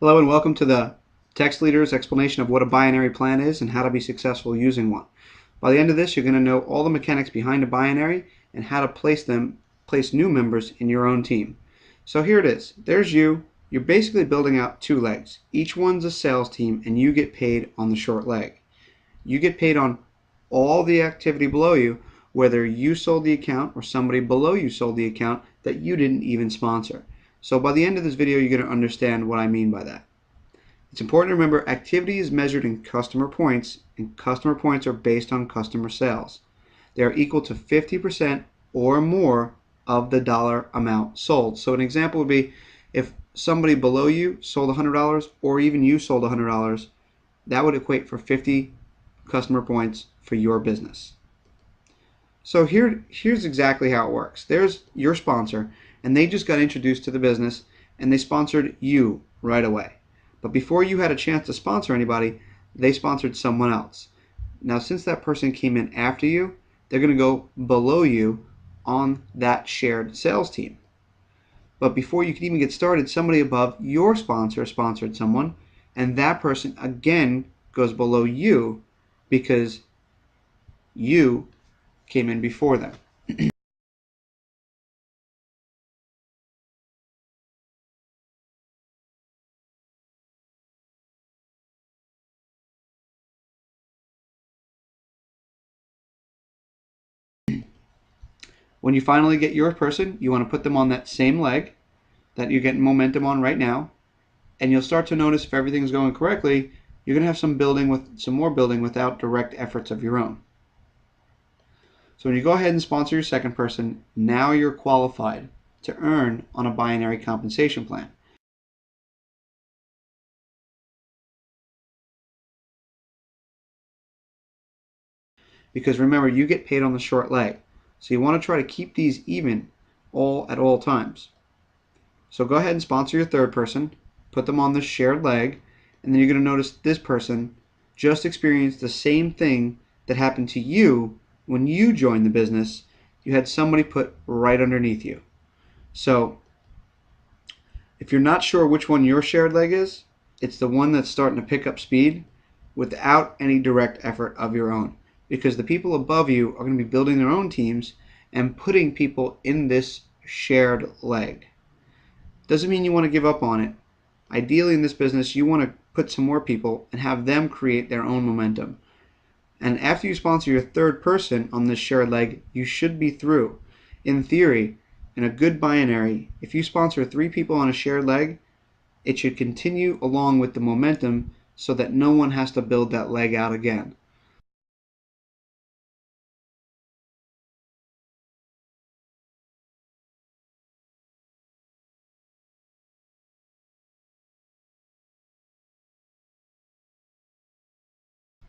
Hello and welcome to the Text Leader's explanation of what a binary plan is and how to be successful using one. By the end of this, you're going to know all the mechanics behind a binary and how to place new members in your own team. So here it is. There's you. You're basically building out two legs. Each one's a sales team and you get paid on the short leg. You get paid on all the activity below you, whether you sold the account or somebody below you sold the account that you didn't even sponsor. So by the end of this video, you're going to understand what I mean by that. It's important to remember activity is measured in customer points, and customer points are based on customer sales. They are equal to 50% or more of the dollar amount sold. So an example would be if somebody below you sold $100 or even you sold $100, that would equate for 50 customer points for your business. So here's exactly how it works. There's your sponsor, and they just got introduced to the business, and they sponsored you right away. But before you had a chance to sponsor anybody, they sponsored someone else. Now, since that person came in after you, they're going to go below you on that shared sales team. But before you can even get started, somebody above your sponsor sponsored someone, and that person again goes below you because you came in before them. When you finally get your person, you want to put them on that same leg that you're getting momentum on right now, and you'll start to notice if everything's going correctly, you're going to have some more building without direct efforts of your own. So when you go ahead and sponsor your second person, now you're qualified to earn on a binary compensation plan. Because remember, you get paid on the short leg. So you want to try to keep these even at all times. So go ahead and sponsor your third person, put them on the shared leg, and then you're going to notice this person just experienced the same thing that happened to you when you joined the business. You had somebody put right underneath you. So if you're not sure which one your shared leg is, it's the one that's starting to pick up speed without any direct effort of your own. Because the people above you are going to be building their own teams and putting people in this shared leg. Doesn't mean you want to give up on it. Ideally in this business, you want to put some more people and have them create their own momentum. And after you sponsor your third person on this shared leg, you should be through. In theory, in a good binary, if you sponsor 3 people on a shared leg, it should continue along with the momentum so that no one has to build that leg out again.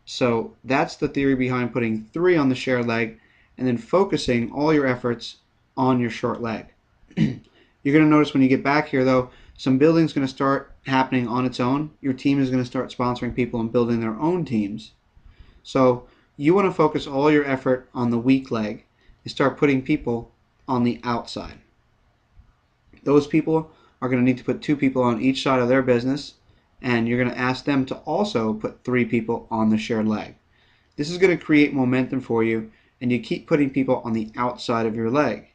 So that's the theory behind putting 3 on the shared leg and then focusing all your efforts on your short leg. You're going to notice when you get back here, though, some building is going to start happening on its own. Your team is going to start sponsoring people and building their own teams. So you want to focus all your effort on the weak leg and start putting people on the outside. Those people are going to need to put 2 people on each side of their business, and you're going to ask them to also put 3 people on the shared leg. This is going to create momentum for you, and you keep putting people on the outside of your leg.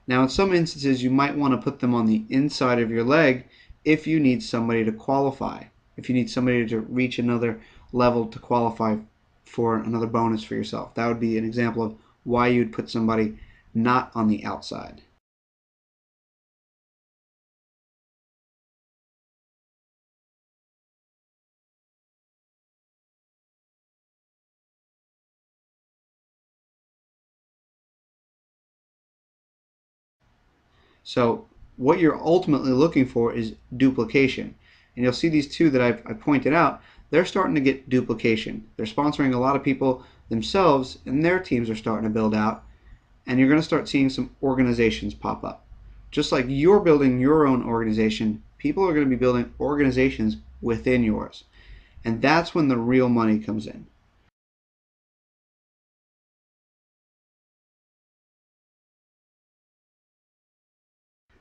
Now, in some instances, you might want to put them on the inside of your leg if you need somebody to qualify, if you need somebody to reach another level to qualify for another bonus for yourself. That would be an example of why you'd put somebody not on the outside. So what you're ultimately looking for is duplication. And you'll see these two that I've pointed out, they're starting to get duplication. They're sponsoring a lot of people themselves, and their teams are starting to build out, and you're going to start seeing some organizations pop up. Just like you're building your own organization, people are going to be building organizations within yours. And that's when the real money comes in.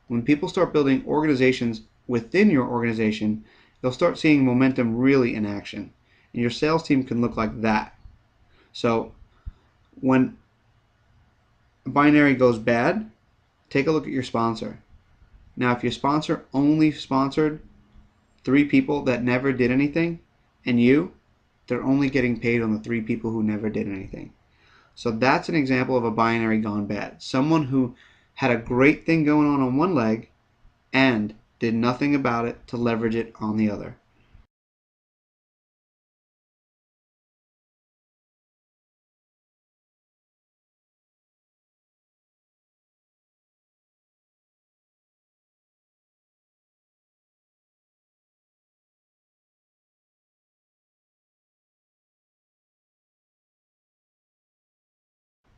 When people start building organizations within your organization, they'll start seeing momentum really in action. And your sales team can look like that. So when binary goes bad, take a look at your sponsor. Now, if your sponsor only sponsored 3 people that never did anything, and they're only getting paid on the 3 people who never did anything. So that's an example of a binary gone bad. Someone who had a great thing going on one leg and did nothing about it to leverage it on the other.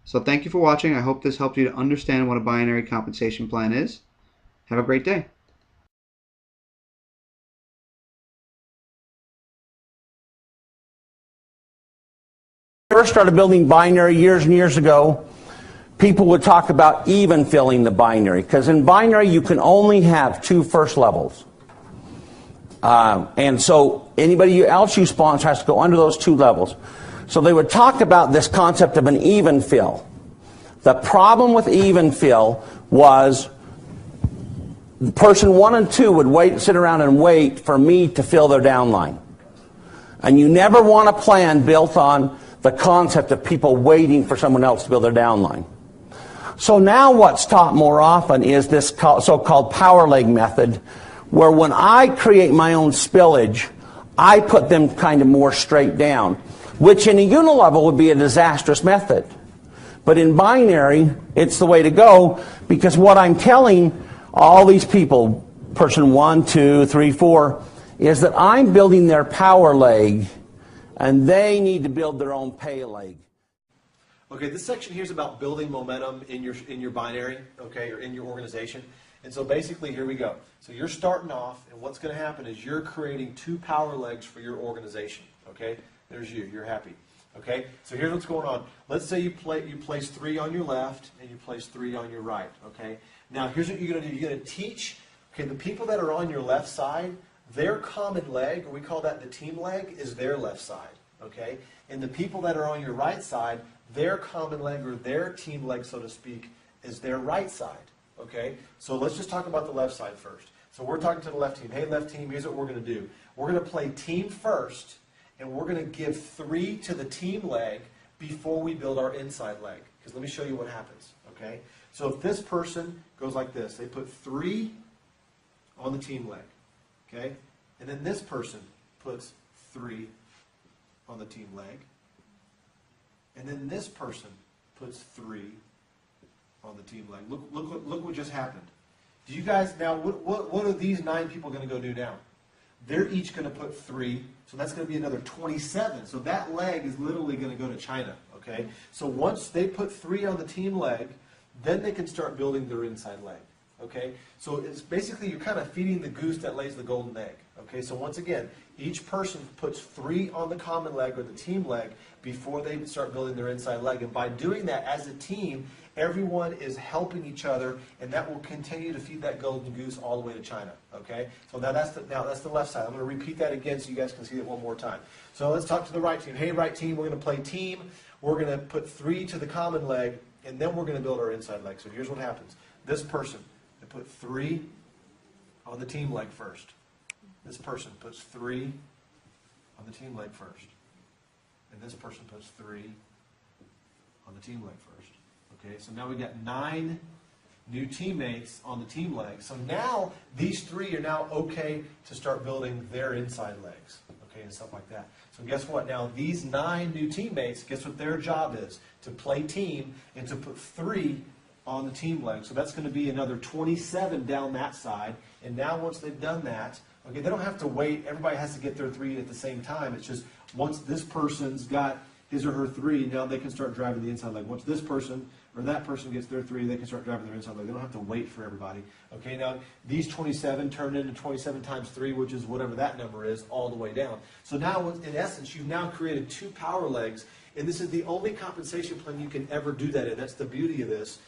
So thank you for watching. I hope this helped you to understand what a binary compensation plan is. Have a great day. First started building binary years and years ago, people would talk about even filling the binary, because in binary you can only have 2 first levels. And so anybody else you sponsor has to go under those 2 levels. So they would talk about this concept of an even fill. The problem with even fill was person 1 and 2 would sit around and wait for me to fill their downline. And you never want a plan built on the concept of people waiting for someone else to build their downline. So now what's taught more often is this so-called power leg method, where when I create my own spillage, I put them kind of more straight down, which in a unilevel would be a disastrous method. But in binary, it's the way to go, because what I'm telling all these people, person 1, 2, 3, 4, is that I'm building their power leg, and they need to build their own pay leg. Okay, this section here is about building momentum in your binary, okay, or in your organization. And so basically, here we go. So you're starting off, and what's going to happen is you're creating 2 power legs for your organization. Okay, there's you. You're happy. Okay, so here's what's going on. Let's say you place 3 on your left, and you place 3 on your right. Okay, now here's what you're going to do. You're going to teach. Okay, the people that are on your left side, their common leg, or we call that the team leg, is their left side. Okay, and the people that are on your right side, their common leg, or their team leg, so to speak, is their right side. Okay, so let's just talk about the left side first. So we're talking to the left team. Hey, left team, here's what we're going to do. We're going to play team first, and we're going to give 3 to the team leg before we build our inside leg. Because let me show you what happens. Okay, so if this person goes like this, they put 3 on the team leg. Okay, and then this person puts 3 on the team leg, and then this person puts 3 on the team leg. Look what just happened. Do you guys now? What are these 9 people going to go do now? They're each going to put 3, so that's going to be another 27. So that leg is literally going to go to China. Okay. So once they put 3 on the team leg, then they can start building their inside leg. Okay. So it's basically you're kind of feeding the goose that lays the golden egg. Okay. So once again, each person puts 3 on the common leg or the team leg before they start building their inside leg, and by doing that as a team, everyone is helping each other, and that will continue to feed that golden goose all the way to China. Okay, so now that's the left side. I'm going to repeat that again so you guys can see it one more time. So let's talk to the right team. Hey, right team, we're going to play team. We're going to put 3 to the common leg, and then we're going to build our inside leg. So here's what happens. This person, they put 3 on the team leg first. This person puts 3 on the team leg first. And this person puts 3 on the team leg first. Okay, so now we've got 9 new teammates on the team leg. So now these 3 are now okay to start building their inside legs. Okay, and stuff like that. So guess what? Now these 9 new teammates, guess what their job is? To play team and to put 3 on the team leg. So that's going to be another 27 down that side. And now once they've done that, okay, they don't have to wait. Everybody has to get their 3 at the same time. It's just once this person's got his or her 3, now they can start driving the inside leg. Once this person or that person gets their 3, they can start driving their inside leg. They don't have to wait for everybody. Okay, now these 27 turn into 27 times 3, which is whatever that number is, all the way down. So now, in essence, you've now created 2 power legs, and this is the only compensation plan you can ever do that in. That's the beauty of this,